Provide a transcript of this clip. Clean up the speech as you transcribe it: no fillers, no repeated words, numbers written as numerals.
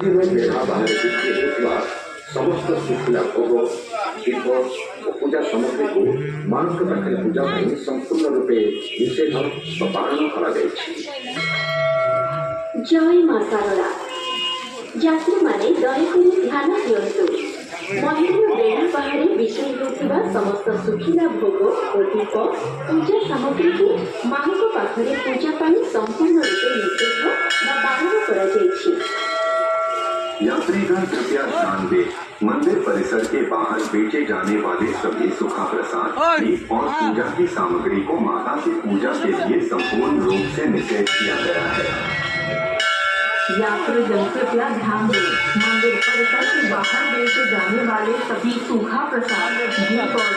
श्रीजीवनले बाहर देखिए समस्त शुक्ला भोग दीप और पूजा सामग्री को मानक पाखे पूजा संपूर्ण रूपे निषेध पालन कर जय मां शारदा यात्री माने दयाकोरी ध्यान दियंतु महेंद्र बेणी बाहर विषय होता समस्त सुखिला भोग और दीप पूजा सामग्री को मां पाखे पूजा संपूर्ण रूपे निषेध बारण कर यात्रीगण कृपया ध्यान दें, मंदिर परिसर के बाहर बेचे जाने वाले सभी सुखा प्रसाद दीप और पूजा की सामग्री को माता की पूजा के लिए संपूर्ण रूप से निषेध किया गया है। यात्रीगण कृपया ध्यान दें, मंदिर परिसर के बाहर बेचे जाने वाले सभी सूखा प्रसाद दीप और